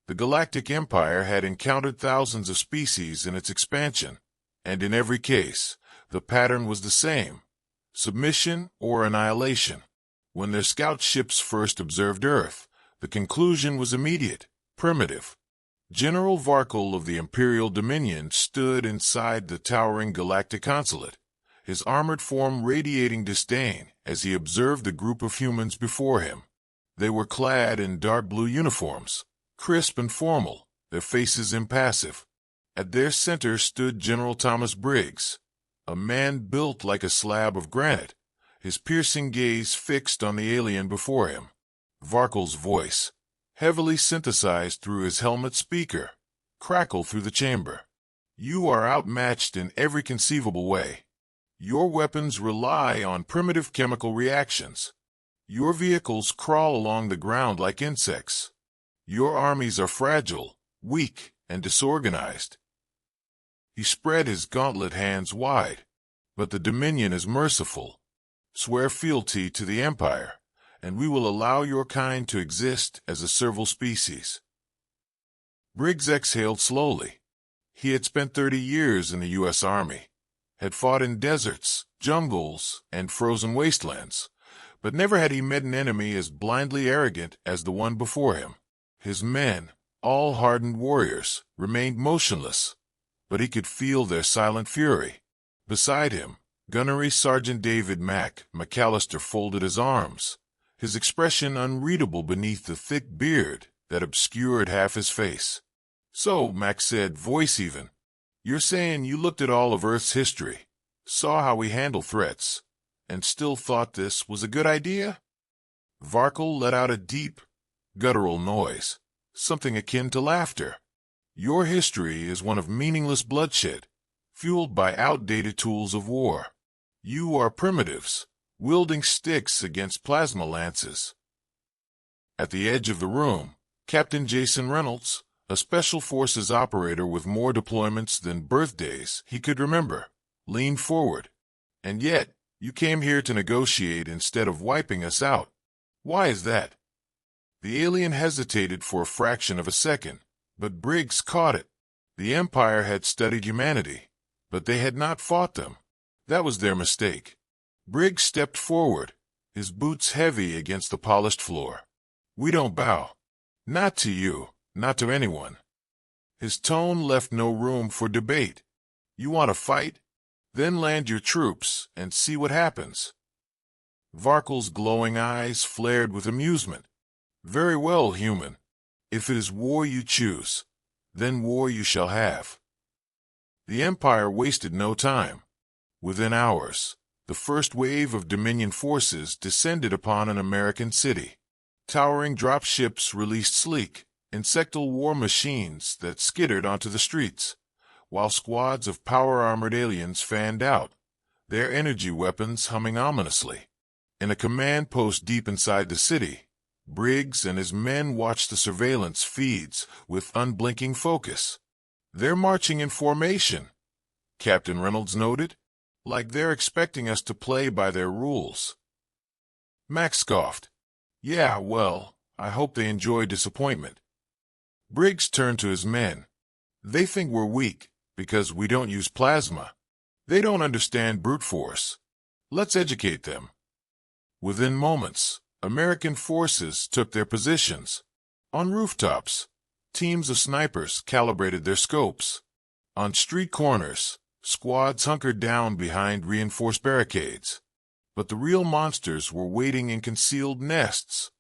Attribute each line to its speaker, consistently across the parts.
Speaker 1: The Galactic Empire had encountered thousands of species in its expansion, and in every case, the pattern was the same: submission or annihilation. When their scout ships first observed Earth, the conclusion was immediate: primitive. General Varkle of the Imperial Dominion stood inside the towering Galactic consulate, his armored form radiating disdain as he observed the group of humans before him. They were clad in dark blue uniforms, crisp and formal, their faces impassive. At their center stood General Thomas Briggs, a man built like a slab of granite, his piercing gaze fixed on the alien before him. Varkle's voice, heavily synthesized through his helmet speaker, crackled through the chamber. "You are outmatched in every conceivable way. Your weapons rely on primitive chemical reactions. Your vehicles crawl along the ground like insects. Your armies are fragile, weak, and disorganized." He spread his gauntlet hands wide. "But the Dominion is merciful. Swear fealty to the Empire, and we will allow your kind to exist as a servile species." Briggs exhaled slowly. He had spent 30 years in the U.S. Army, had fought in deserts, jungles, and frozen wastelands, but never had he met an enemy as blindly arrogant as the one before him. His men, all hardened warriors, remained motionless, but he could feel their silent fury. Beside him, Gunnery Sergeant David McAllister folded his arms, his expression unreadable beneath the thick beard that obscured half his face. "So," Mac said, voice even, "you're saying you looked at all of Earth's history, saw how we handle threats, and still thought this was a good idea?" Varkle let out a deep, guttural noise, something akin to laughter. "Your history is one of meaningless bloodshed, fueled by outdated tools of war. You are primitives, wielding sticks against plasma lances." At the edge of the room, Captain Jason Reynolds, a Special Forces operator with more deployments than birthdays he could remember, leaned forward. "And yet, you came here to negotiate instead of wiping us out. Why is that?" The alien hesitated for a fraction of a second, but Briggs caught it. The Empire had studied humanity, but they had not fought them. That was their mistake. Briggs stepped forward, his boots heavy against the polished floor. "We don't bow. Not to you, not to anyone." His tone left no room for debate. "You want to fight? Then land your troops and see what happens." Varkle's glowing eyes flared with amusement. "Very well, human. If it is war you choose, then war you shall have." The Empire wasted no time. Within hours, the first wave of Dominion forces descended upon an American city. Towering dropships released sleek, insectal war machines that skittered onto the streets, while squads of power-armored aliens fanned out, their energy weapons humming ominously. In a command post deep inside the city, Briggs and his men watched the surveillance feeds with unblinking focus. "They're marching in formation," Captain Reynolds noted, "like they're expecting us to play by their rules." Max scoffed. "Yeah, well, I hope they enjoy disappointment." Briggs turned to his men. "They think we're weak because we don't use plasma. They don't understand brute force. Let's educate them." Within moments, American forces took their positions. On rooftops, teams of snipers calibrated their scopes. On street corners, squads hunkered down behind reinforced barricades. But the real monsters were waiting in concealed nests.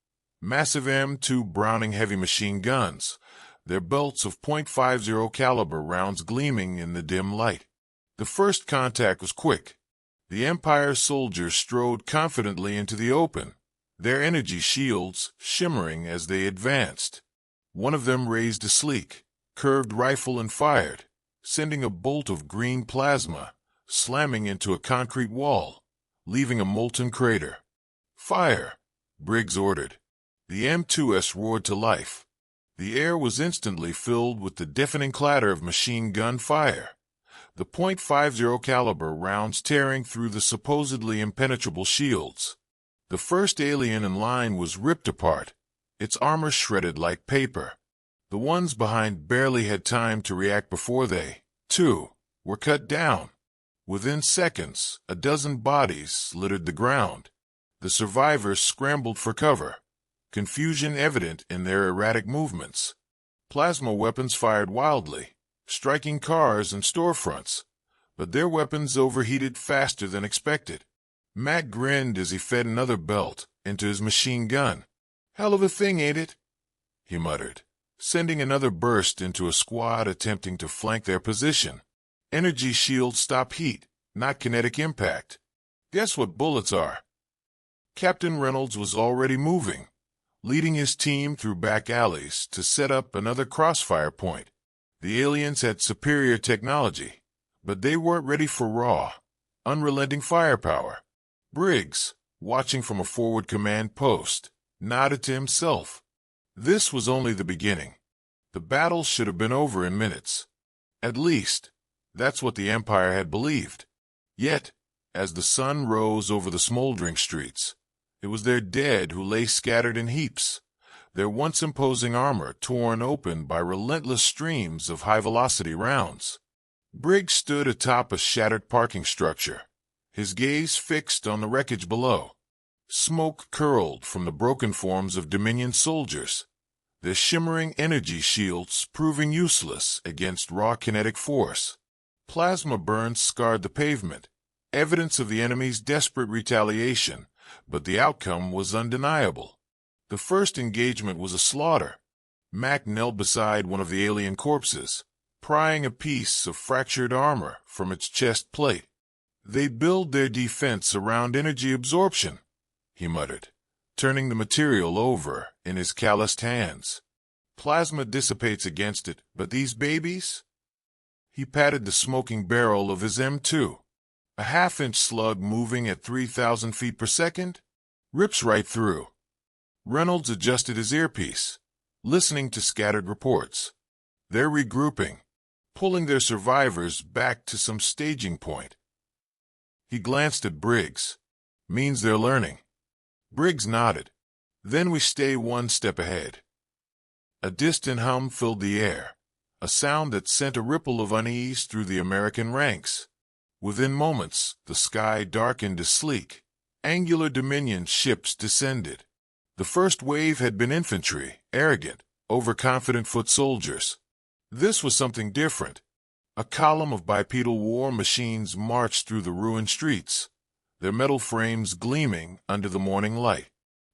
Speaker 1: Massive M2 Browning heavy machine guns, their belts of .50 caliber rounds gleaming in the dim light. The first contact was quick. The Empire's soldiers strode confidently into the open, their energy shields shimmering as they advanced. One of them raised a sleek, curved rifle and fired, sending a bolt of green plasma, slamming into a concrete wall, leaving a molten crater. "Fire!" Briggs ordered. The M2S roared to life. The air was instantly filled with the deafening clatter of machine gun fire, the .50 caliber rounds tearing through the supposedly impenetrable shields. The first alien in line was ripped apart, its armor shredded like paper. The ones behind barely had time to react before they, too, were cut down. Within seconds, a dozen bodies littered the ground. The survivors scrambled for cover, confusion evident in their erratic movements. Plasma weapons fired wildly, striking cars and storefronts, but their weapons overheated faster than expected. Mac grinned as he fed another belt into his machine gun. "Hell of a thing, ain't it?" he muttered, sending another burst into a squad attempting to flank their position. Energy shields stop heat, not kinetic impact. Guess what bullets are? Captain Reynolds was already moving, leading his team through back alleys to set up another crossfire point. The aliens had superior technology, but they weren't ready for raw, unrelenting firepower. Briggs, watching from a forward command post, nodded to himself. This was only the beginning. The battle should have been over in minutes. At least, that's what the Empire had believed. Yet, as the sun rose over the smoldering streets, it was their dead who lay scattered in heaps, their once imposing armor torn open by relentless streams of high-velocity rounds. Briggs stood atop a shattered parking structure, his gaze fixed on the wreckage below. Smoke curled from the broken forms of Dominion soldiers, their shimmering energy shields proving useless against raw kinetic force. Plasma burns scarred the pavement, evidence of the enemy's desperate retaliation, but the outcome was undeniable. The first engagement was a slaughter. Mac knelt beside one of the alien corpses, prying a piece of fractured armor from its chest plate. "They build their defense around energy absorption," he muttered, turning the material over in his calloused hands. "Plasma dissipates against it, but these babies?" He patted the smoking barrel of his M2. A half-inch slug moving at 3,000 feet per second? Rips right through. Reynolds adjusted his earpiece, listening to scattered reports. They're regrouping, pulling their survivors back to some staging point. He glanced at Briggs. "Means they're learning." Briggs nodded. "Then we stay one step ahead." A distant hum filled the air, a sound that sent a ripple of unease through the American ranks. Within moments, the sky darkened to sleek. Angular Dominion ships descended. The first wave had been infantry, arrogant, overconfident foot soldiers. This was something different. A column of bipedal war machines marched through the ruined streets, their metal frames gleaming under the morning light.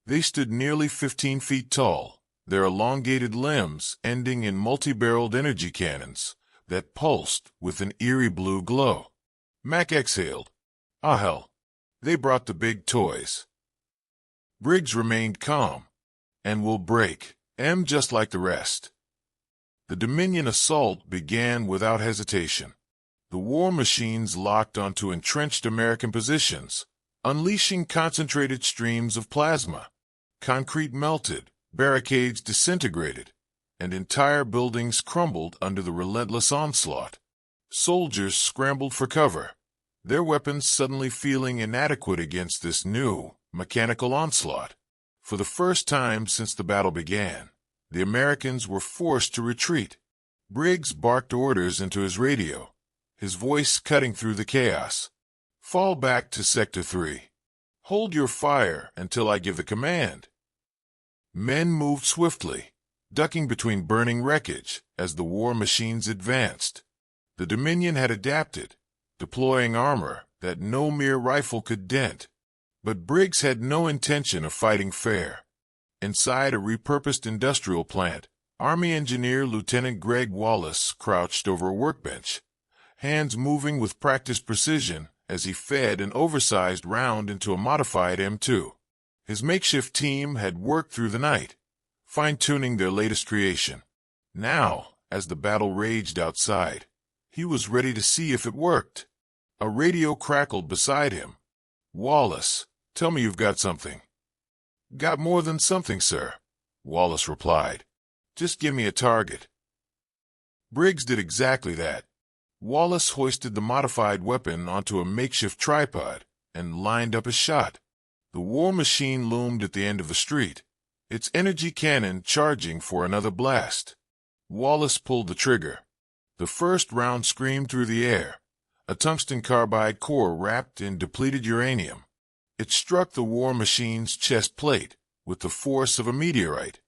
Speaker 1: They stood nearly 15 feet tall, their elongated limbs ending in multi-barreled energy cannons that pulsed with an eerie blue glow. Mac exhaled. "Ah, hell. They brought the big toys." Briggs remained calm. "And we'll break, just like the rest." The Dominion assault began without hesitation. The war machines locked onto entrenched American positions, unleashing concentrated streams of plasma. Concrete melted, barricades disintegrated, and entire buildings crumbled under the relentless onslaught. Soldiers scrambled for cover, their weapons suddenly feeling inadequate against this new, mechanical onslaught. For the first time since the battle began, the Americans were forced to retreat. Briggs barked orders into his radio, his voice cutting through the chaos. "Fall back to Sector 3. Hold your fire until I give the command." Men moved swiftly, ducking between burning wreckage as the war machines advanced. The Dominion had adapted, deploying armor that no mere rifle could dent. But Briggs had no intention of fighting fair. Inside a repurposed industrial plant, Army Engineer Lieutenant Greg Wallace crouched over a workbench, hands moving with practiced precision as he fed an oversized round into a modified M2. His makeshift team had worked through the night, fine-tuning their latest creation. Now, as the battle raged outside, he was ready to see if it worked. A radio crackled beside him. "Wallace, tell me you've got something." "Got more than something, sir," Wallace replied. "Just give me a target." Briggs did exactly that. Wallace hoisted the modified weapon onto a makeshift tripod and lined up a shot. The war machine loomed at the end of the street, its energy cannon charging for another blast. Wallace pulled the trigger. The first round screamed through the air, a tungsten carbide core wrapped in depleted uranium. It struck the war machine's chest plate with the force of a meteorite.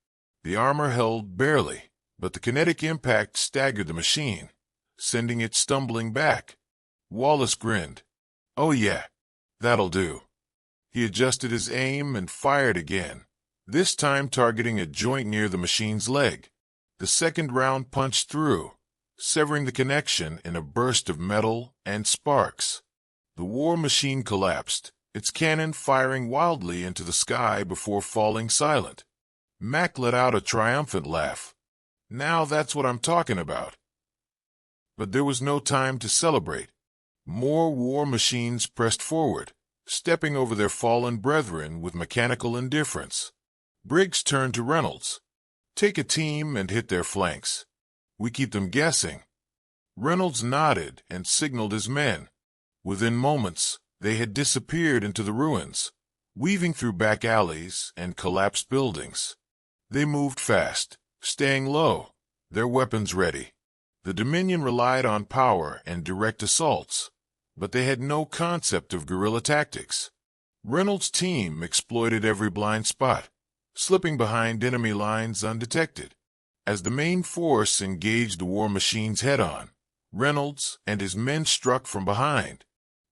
Speaker 1: The armor held barely, but the kinetic impact staggered the machine, sending it stumbling back. Wallace grinned. "Oh yeah, that'll do." He adjusted his aim and fired again, this time targeting a joint near the machine's leg. The second round punched through, severing the connection in a burst of metal and sparks. The war machine collapsed, its cannon firing wildly into the sky before falling silent. Mac let out a triumphant laugh. "Now that's what I'm talking about." But there was no time to celebrate. More war machines pressed forward, stepping over their fallen brethren with mechanical indifference. Briggs turned to Reynolds. "Take a team and hit their flanks. We keep them guessing." Reynolds nodded and signaled his men. Within moments, they had disappeared into the ruins, weaving through back alleys and collapsed buildings. They moved fast, staying low, their weapons ready. The Dominion relied on power and direct assaults, but they had no concept of guerrilla tactics. Reynolds' team exploited every blind spot, slipping behind enemy lines undetected. As the main force engaged the war machines head-on, Reynolds and his men struck from behind.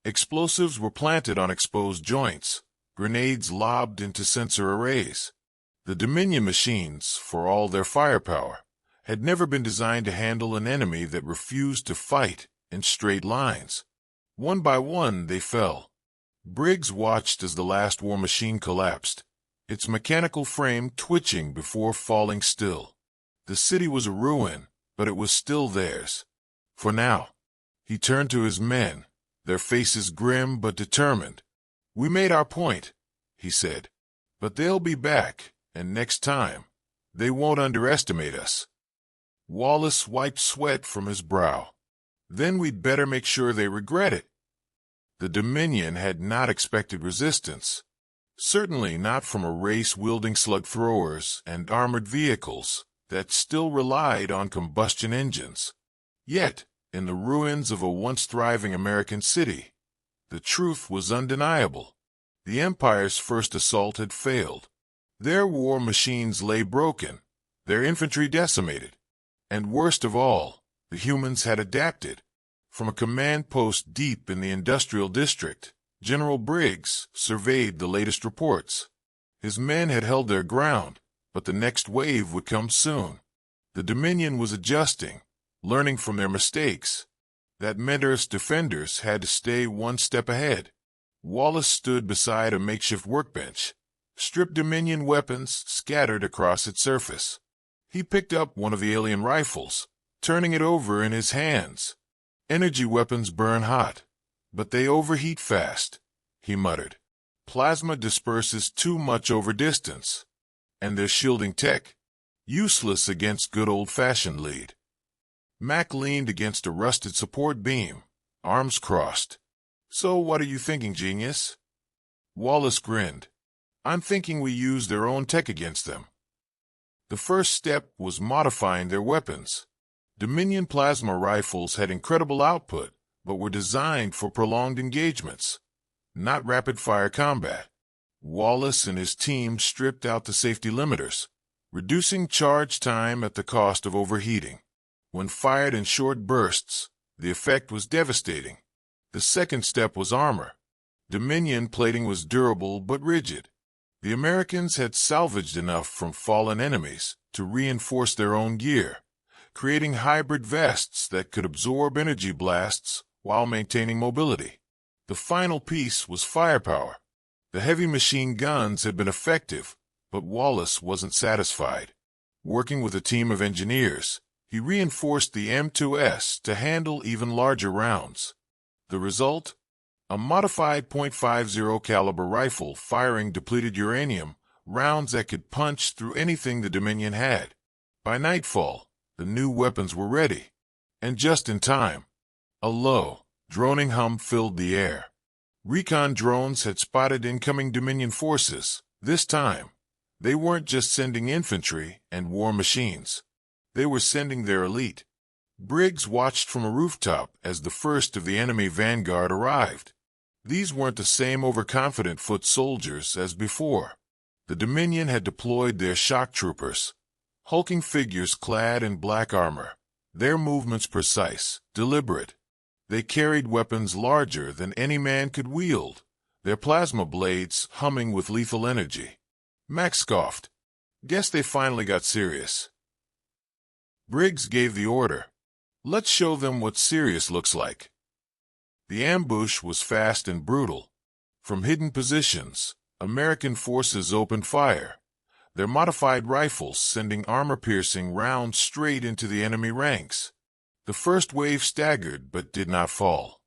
Speaker 1: Explosives were planted on exposed joints, grenades lobbed into sensor arrays. The Dominion machines, for all their firepower, had never been designed to handle an enemy that refused to fight in straight lines. One by one, they fell. Briggs watched as the last war machine collapsed, its mechanical frame twitching before falling still. The city was a ruin, but it was still theirs. For now. He turned to his men, their faces grim but determined. "We made our point," he said. "But they'll be back, and next time, they won't underestimate us." Wallace wiped sweat from his brow. "Then we'd better make sure they regret it." The Dominion had not expected resistance, certainly not from a race wielding slug throwers and armored vehicles that still relied on combustion engines. Yet, in the ruins of a once thriving American city, the truth was undeniable. The Empire's first assault had failed. Their war machines lay broken, their infantry decimated. And worst of all, the humans had adapted. From a command post deep in the industrial district, General Briggs surveyed the latest reports. His men had held their ground, but the next wave would come soon. The Dominion was adjusting, learning from their mistakes. That meant Earth's defenders had to stay one step ahead. Wallace stood beside a makeshift workbench, stripped Dominion weapons scattered across its surface. He picked up one of the alien rifles, turning it over in his hands. "Energy weapons burn hot, but they overheat fast," he muttered. "Plasma disperses too much over distance. And their shielding tech, useless against good old-fashioned lead." Mac leaned against a rusted support beam, arms crossed. "So what are you thinking, genius?" Wallace grinned. "I'm thinking we use their own tech against them." The first step was modifying their weapons. Dominion plasma rifles had incredible output, but were designed for prolonged engagements, not rapid-fire combat. Wallace and his team stripped out the safety limiters, reducing charge time at the cost of overheating. When fired in short bursts, the effect was devastating. The second step was armor. Dominion plating was durable but rigid. The Americans had salvaged enough from fallen enemies to reinforce their own gear, creating hybrid vests that could absorb energy blasts while maintaining mobility. The final piece was firepower. The heavy machine guns had been effective, but Wallace wasn't satisfied. Working with a team of engineers, he reinforced the M2S to handle even larger rounds. The result? A modified .50 caliber rifle firing depleted uranium rounds that could punch through anything the Dominion had. By nightfall, the new weapons were ready, and just in time. A low, droning hum filled the air. Recon drones had spotted incoming Dominion forces. This time, they weren't just sending infantry and war machines. They were sending their elite. Briggs watched from a rooftop as the first of the enemy vanguard arrived. These weren't the same overconfident foot soldiers as before. The Dominion had deployed their shock troopers, hulking figures clad in black armor, their movements precise, deliberate. They carried weapons larger than any man could wield, their plasma blades humming with lethal energy. Max scoffed. Guess they finally got serious. Briggs gave the order. Let's show them what serious looks like. The ambush was fast and brutal. From hidden positions, American forces opened fire, their modified rifles sending armor-piercing rounds straight into the enemy ranks. The first wave staggered but did not fall.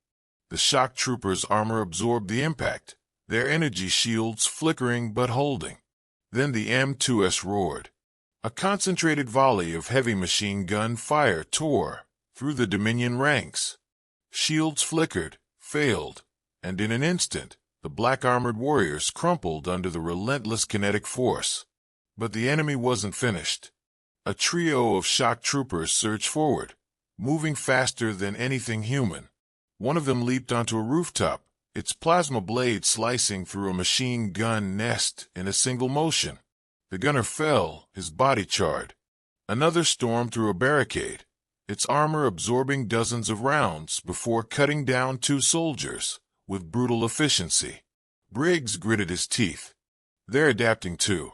Speaker 1: The shock troopers' armor absorbed the impact, their energy shields flickering but holding. Then the M2S roared. A concentrated volley of heavy machine gun fire tore through the Dominion ranks. Shields flickered, failed, and in an instant, the black-armored warriors crumpled under the relentless kinetic force. But the enemy wasn't finished. A trio of shock troopers surged forward, moving faster than anything human. One of them leaped onto a rooftop, its plasma blade slicing through a machine gun nest in a single motion. The gunner fell, his body charred. Another stormed through a barricade, its armor absorbing dozens of rounds before cutting down 2 soldiers with brutal efficiency. Briggs gritted his teeth. They're adapting too.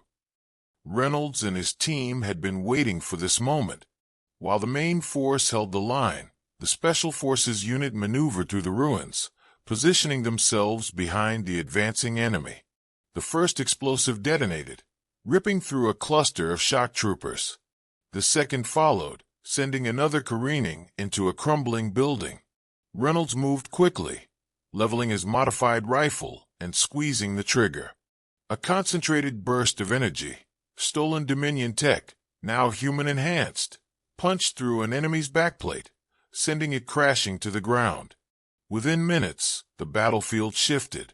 Speaker 1: Reynolds and his team had been waiting for this moment. While the main force held the line, the Special Forces unit maneuvered through the ruins, positioning themselves behind the advancing enemy. The first explosive detonated, ripping through a cluster of shock troopers. The second followed, sending another careening into a crumbling building. Reynolds moved quickly, leveling his modified rifle and squeezing the trigger. A concentrated burst of energy, stolen Dominion tech, now human-enhanced, punched through an enemy's backplate, sending it crashing to the ground. Within minutes, the battlefield shifted.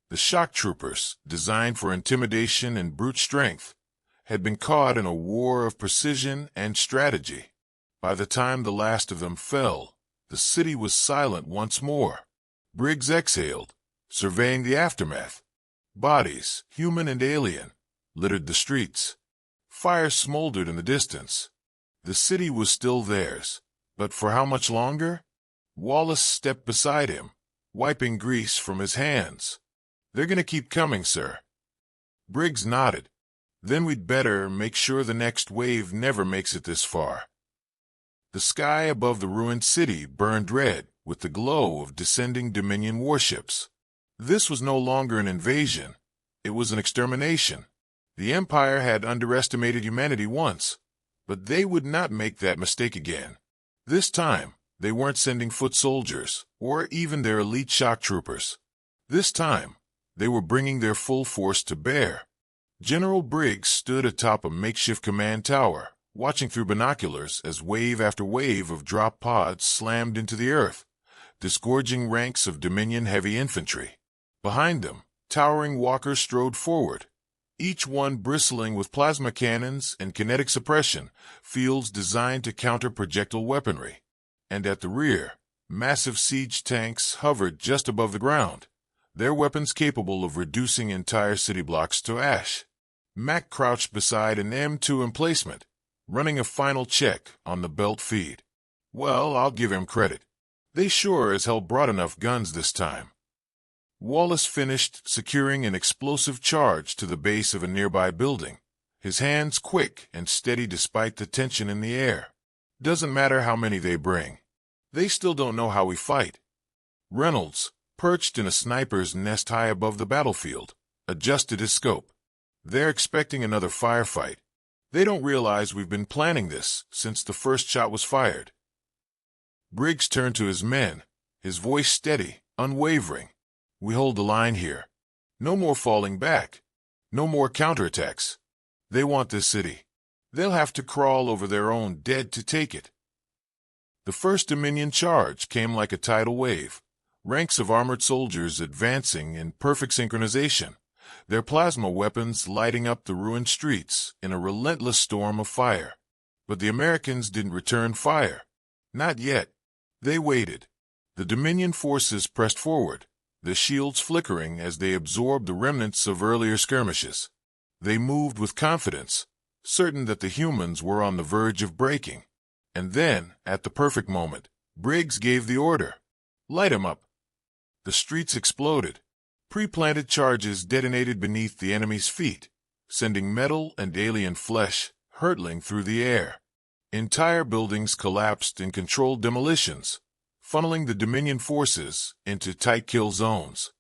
Speaker 1: The shock troopers, designed for intimidation and brute strength, had been caught in a war of precision and strategy. By the time the last of them fell, the city was silent once more. Briggs exhaled, surveying the aftermath. Bodies, human and alien, littered the streets. Fire smoldered in the distance. The city was still theirs, but for how much longer? Wallace stepped beside him, wiping grease from his hands. They're gonna keep coming, sir. Briggs nodded. Then we'd better make sure the next wave never makes it this far. The sky above the ruined city burned red with the glow of descending Dominion warships. This was no longer an invasion. It was an extermination. The Empire had underestimated humanity once, but they would not make that mistake again. This time, they weren't sending foot soldiers, or even their elite shock troopers. This time, they were bringing their full force to bear. General Briggs stood atop a makeshift command tower, watching through binoculars as wave after wave of drop pods slammed into the earth, disgorging ranks of Dominion heavy infantry. Behind them, towering walkers strode forward, each one bristling with plasma cannons and kinetic suppression fields designed to counter projectile weaponry. And at the rear, massive siege tanks hovered just above the ground, their weapons capable of reducing entire city blocks to ash. Mac crouched beside an M2 emplacement, running a final check on the belt feed. Well, I'll give him credit. They sure as hell brought enough guns this time. Wallace finished securing an explosive charge to the base of a nearby building, his hands quick and steady despite the tension in the air. Doesn't matter how many they bring. They still don't know how we fight. Reynolds, perched in a sniper's nest high above the battlefield, adjusted his scope. They're expecting another firefight. They don't realize we've been planning this since the first shot was fired. Briggs turned to his men, his voice steady, unwavering. We hold the line here. No more falling back. No more counterattacks. They want this city. They'll have to crawl over their own dead to take it. The first Dominion charge came like a tidal wave, ranks of armored soldiers advancing in perfect synchronization, their plasma weapons lighting up the ruined streets in a relentless storm of fire. But the Americans didn't return fire. Not yet. They waited. The Dominion forces pressed forward, their shields flickering as they absorbed the remnants of earlier skirmishes. They moved with confidence, certain that the humans were on the verge of breaking. And then, at the perfect moment, Briggs gave the order. Light 'em up. The streets exploded. Pre-planted charges detonated beneath the enemy's feet, sending metal and alien flesh hurtling through the air. Entire buildings collapsed in controlled demolitions, funneling the Dominion forces into tight kill zones.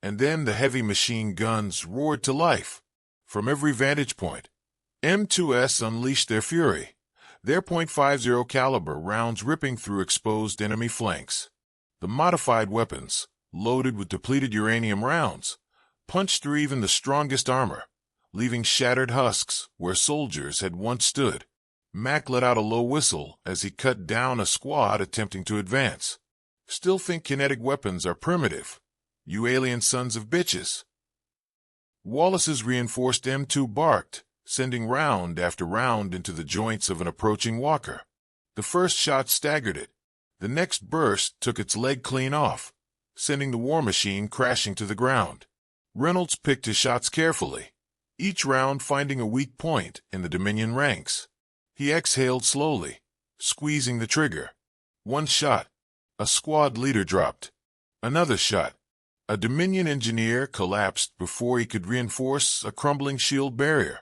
Speaker 1: And then the heavy machine guns roared to life. From every vantage point, M2S unleashed their fury, their .50 caliber rounds ripping through exposed enemy flanks. The modified weapons, loaded with depleted uranium rounds, punched through even the strongest armor, leaving shattered husks where soldiers had once stood. Mac let out a low whistle as he cut down a squad attempting to advance. Still think kinetic weapons are primitive, you alien sons of bitches. Wallace's reinforced M2 barked, sending round after round into the joints of an approaching walker. The first shot staggered it. The next burst took its leg clean off, sending the war machine crashing to the ground. Reynolds picked his shots carefully, each round finding a weak point in the Dominion ranks. He exhaled slowly, squeezing the trigger. One shot. A squad leader dropped. Another shot. A Dominion engineer collapsed before he could reinforce a crumbling shield barrier.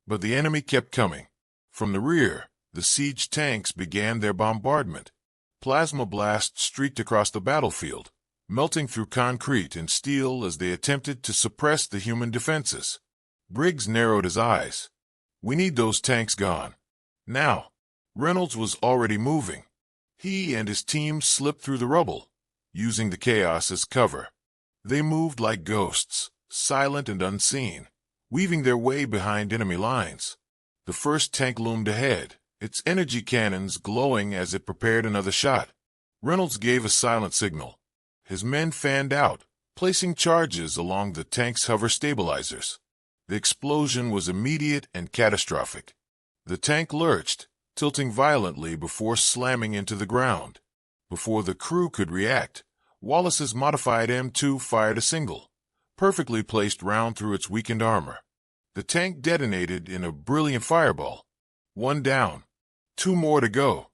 Speaker 1: But the enemy kept coming. From the rear, the siege tanks began their bombardment. Plasma blasts streaked across the battlefield, melting through concrete and steel as they attempted to suppress the human defenses. Briggs narrowed his eyes. We need those tanks gone. Now. Reynolds was already moving. He and his team slipped through the rubble, using the chaos as cover. They moved like ghosts, silent and unseen, weaving their way behind enemy lines. The first tank loomed ahead, its energy cannons glowing as it prepared another shot. Reynolds gave a silent signal. His men fanned out, placing charges along the tank's hover stabilizers. The explosion was immediate and catastrophic. The tank lurched, tilting violently before slamming into the ground. Before the crew could react, Wallace's modified M2 fired a single, perfectly placed round through its weakened armor. The tank detonated in a brilliant fireball. One down. 2 more to go.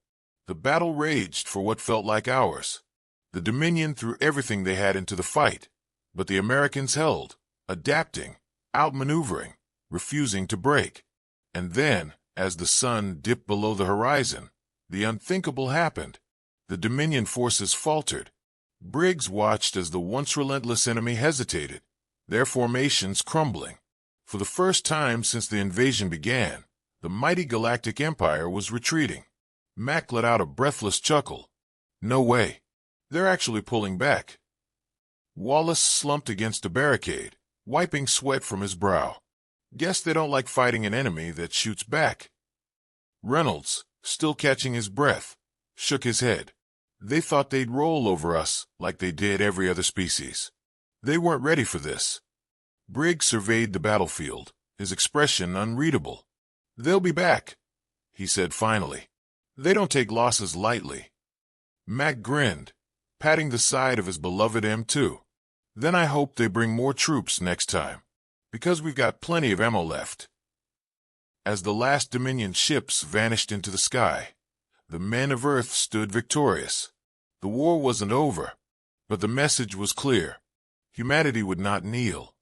Speaker 1: The battle raged for what felt like hours. The Dominion threw everything they had into the fight, but the Americans held, adapting, outmaneuvering, refusing to break. And then, as the sun dipped below the horizon, the unthinkable happened. The Dominion forces faltered. Briggs watched as the once relentless enemy hesitated, their formations crumbling. For the first time since the invasion began, the mighty Galactic Empire was retreating. Mac let out a breathless chuckle. No way. They're actually pulling back. Wallace slumped against a barricade, wiping sweat from his brow. Guess they don't like fighting an enemy that shoots back. Reynolds, still catching his breath, shook his head. They thought they'd roll over us like they did every other species. They weren't ready for this. Briggs surveyed the battlefield, his expression unreadable. They'll be back, he said finally. They don't take losses lightly. Mac grinned, patting the side of his beloved M2. Then I hope they bring more troops next time, because we've got plenty of ammo left. As the last Dominion ships vanished into the sky, the men of Earth stood victorious. The war wasn't over, but the message was clear. Humanity would not kneel.